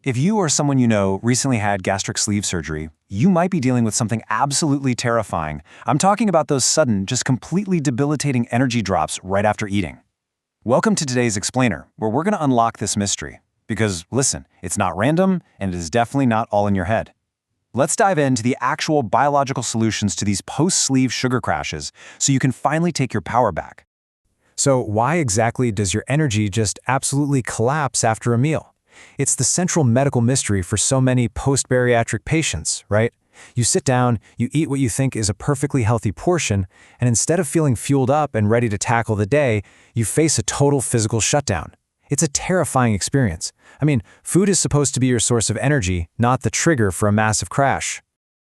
If you or someone you know recently had gastric sleeve surgery, you might be dealing with something absolutely terrifying. I'm talking about those sudden, just completely debilitating energy drops right after eating. Welcome to today's Explainer, where we're going to unlock this mystery. Because, listen, it's not random, and it is definitely not all in your head. Let's dive into the actual biological solutions to these post-sleeve sugar crashes so you can finally take your power back. So why exactly does your energy just absolutely collapse after a meal? It's the central medical mystery for so many post-bariatric patients, right? You sit down, you eat what you think is a perfectly healthy portion, and instead of feeling fueled up and ready to tackle the day, you face a total physical shutdown. It's a terrifying experience. I mean, food is supposed to be your source of energy, not the trigger for a massive crash.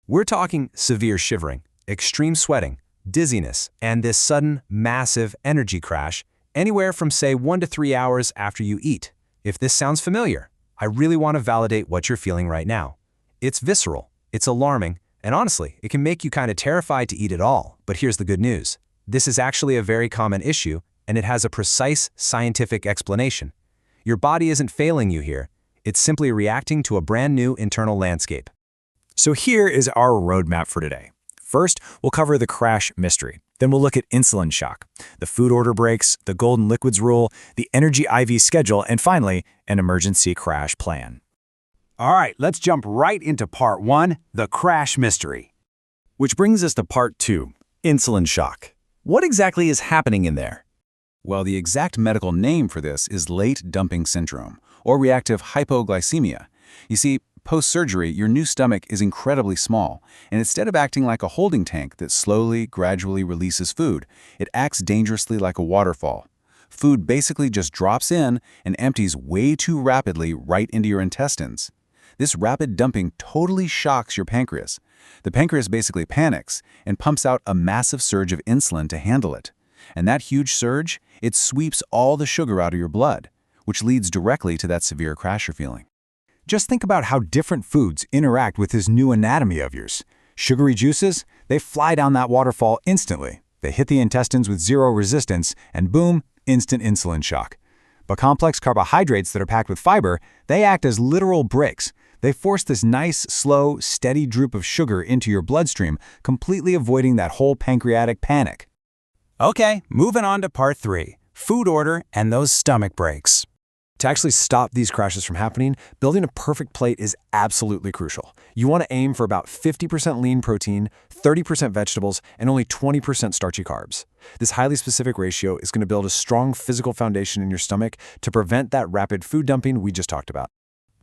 We're talking severe shivering, extreme sweating, dizziness, and this sudden, massive energy crash anywhere from, say, 1 to 3 hours after you eat. If this sounds familiar, I really want to validate what you're feeling right now. It's visceral, it's alarming, and honestly, it can make you kind of terrified to eat at all. But here's the good news. This is actually a very common issue, and it has a precise scientific explanation. Your body isn't failing you here. It's simply reacting to a brand new internal landscape. So here is our roadmap for today. First, we'll cover the crash mystery. Then we'll look at insulin shock, the food order breaks, the golden liquids rule, the energy IV schedule, and finally, an emergency crash plan. All right, let's jump right into part 1, the crash mystery. Which brings us to part 2, insulin shock. What exactly is happening in there? Well, the exact medical name for this is late dumping syndrome, or reactive hypoglycemia. You see, post-surgery, your new stomach is incredibly small, and instead of acting like a holding tank that slowly, gradually releases food, it acts dangerously like a waterfall. Food basically just drops in and empties way too rapidly right into your intestines. This rapid dumping totally shocks your pancreas. The pancreas basically panics and pumps out a massive surge of insulin to handle it. And that huge surge, it sweeps all the sugar out of your blood, which leads directly to that severe crash you're feeling. Just think about how different foods interact with this new anatomy of yours. Sugary juices, they fly down that waterfall instantly. They hit the intestines with zero resistance, and boom, instant insulin shock. But complex carbohydrates that are packed with fiber, they act as literal brakes. They force this nice, slow, steady droop of sugar into your bloodstream, completely avoiding that whole pancreatic panic. Okay, moving on to part 3, food order and those stomach breaks. To actually stop these crashes from happening, building a perfect plate is absolutely crucial. You want to aim for about 50% lean protein, 30% vegetables, and only 20% starchy carbs. This highly specific ratio is going to build a strong physical foundation in your stomach to prevent that rapid food dumping we just talked about.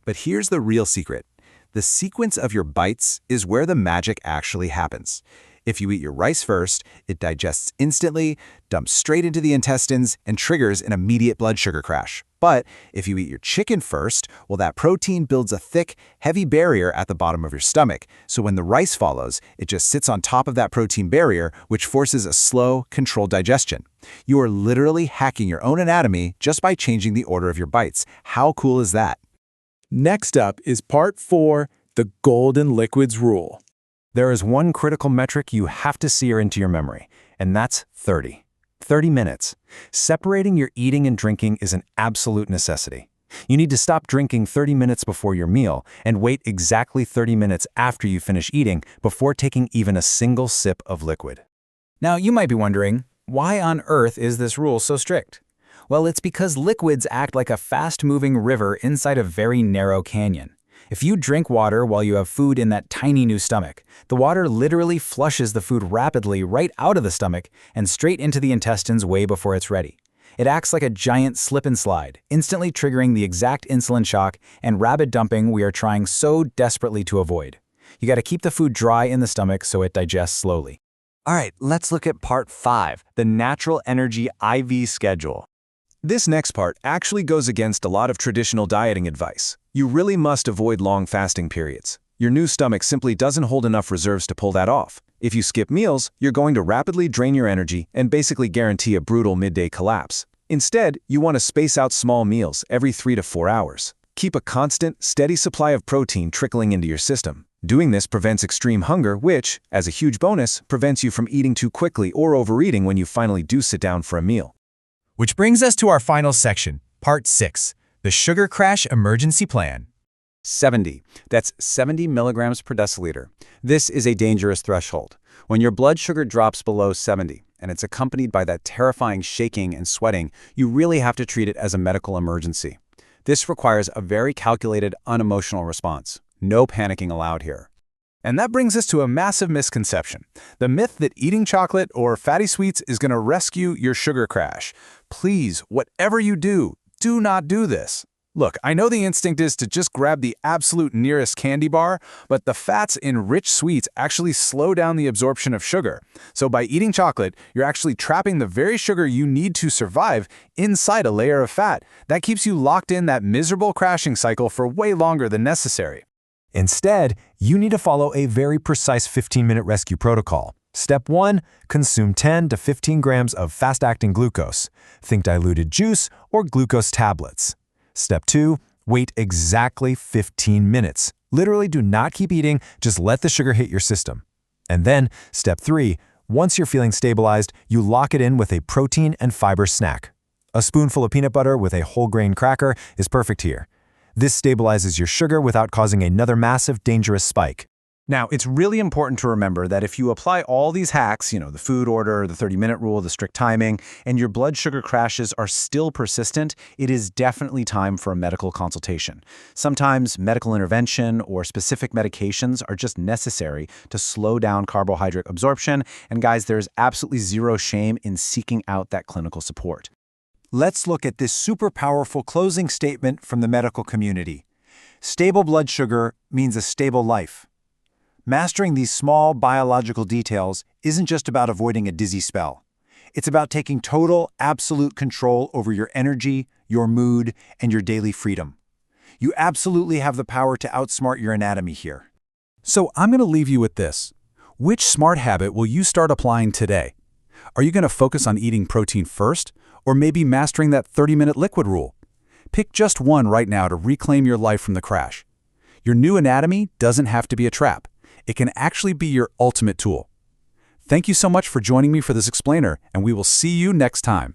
But here's the real secret. The sequence of your bites is where the magic actually happens. If you eat your rice first, it digests instantly, dumps straight into the intestines, and triggers an immediate blood sugar crash. But if you eat your chicken first, well, that protein builds a thick, heavy barrier at the bottom of your stomach. So when the rice follows, it just sits on top of that protein barrier, which forces a slow, controlled digestion. You are literally hacking your own anatomy just by changing the order of your bites. How cool is that? Next up is part 4, the golden liquids rule. There is one critical metric you have to sear into your memory, and that's 30. 30 minutes. Separating your eating and drinking is an absolute necessity. You need to stop drinking 30 minutes before your meal and wait exactly 30 minutes after you finish eating before taking even a single sip of liquid. Now, you might be wondering, why on earth is this rule so strict? Well, it's because liquids act like a fast-moving river inside a very narrow canyon. If you drink water while you have food in that tiny new stomach, the water literally flushes the food rapidly right out of the stomach and straight into the intestines way before it's ready. It acts like a giant slip and slide, instantly triggering the exact insulin shock and rapid dumping we are trying so desperately to avoid. You gotta keep the food dry in the stomach so it digests slowly. All right, let's look at part 5, the natural energy IV schedule. This next part actually goes against a lot of traditional dieting advice. You really must avoid long fasting periods. Your new stomach simply doesn't hold enough reserves to pull that off. If you skip meals, you're going to rapidly drain your energy and basically guarantee a brutal midday collapse. Instead, you want to space out small meals every 3 to 4 hours. Keep a constant, steady supply of protein trickling into your system. Doing this prevents extreme hunger, which, as a huge bonus, prevents you from eating too quickly or overeating when you finally do sit down for a meal. Which brings us to our final section, part 6, the sugar crash emergency plan. 70. That's 70 milligrams per deciliter. This is a dangerous threshold. When your blood sugar drops below 70, and it's accompanied by that terrifying shaking and sweating, you really have to treat it as a medical emergency. This requires a very calculated, unemotional response. No panicking allowed here. And that brings us to a massive misconception. The myth that eating chocolate or fatty sweets is going to rescue your sugar crash. Please, whatever you do not do this. Look, I know the instinct is to just grab the absolute nearest candy bar, but the fats in rich sweets actually slow down the absorption of sugar. So by eating chocolate, you're actually trapping the very sugar you need to survive inside a layer of fat. That keeps you locked in that miserable crashing cycle for way longer than necessary. Instead, you need to follow a very precise 15-minute rescue protocol. Step 1, consume 10 to 15 grams of fast-acting glucose. Think diluted juice or glucose tablets. Step 2, wait exactly 15 minutes. Literally do not keep eating, just let the sugar hit your system. And then, Step 3, once you're feeling stabilized, you lock it in with a protein and fiber snack. A spoonful of peanut butter with a whole grain cracker is perfect here. This stabilizes your sugar without causing another massive, dangerous spike. Now, it's really important to remember that if you apply all these hacks, the food order, the 30-minute rule, the strict timing, and your blood sugar crashes are still persistent, it is definitely time for a medical consultation. Sometimes medical intervention or specific medications are just necessary to slow down carbohydrate absorption, and guys, there's absolutely zero shame in seeking out that clinical support. Let's look at this super powerful closing statement from the medical community. Stable blood sugar means a stable life. Mastering these small biological details isn't just about avoiding a dizzy spell. It's about taking total, absolute control over your energy, your mood, and your daily freedom. You absolutely have the power to outsmart your anatomy here. So I'm going to leave you with this. Which smart habit will you start applying today? Are you going to focus on eating protein first, or maybe mastering that 30-minute liquid rule? Pick just one right now to reclaim your life from the crash. Your new anatomy doesn't have to be a trap. It can actually be your ultimate tool. Thank you so much for joining me for this explainer, and we will see you next time.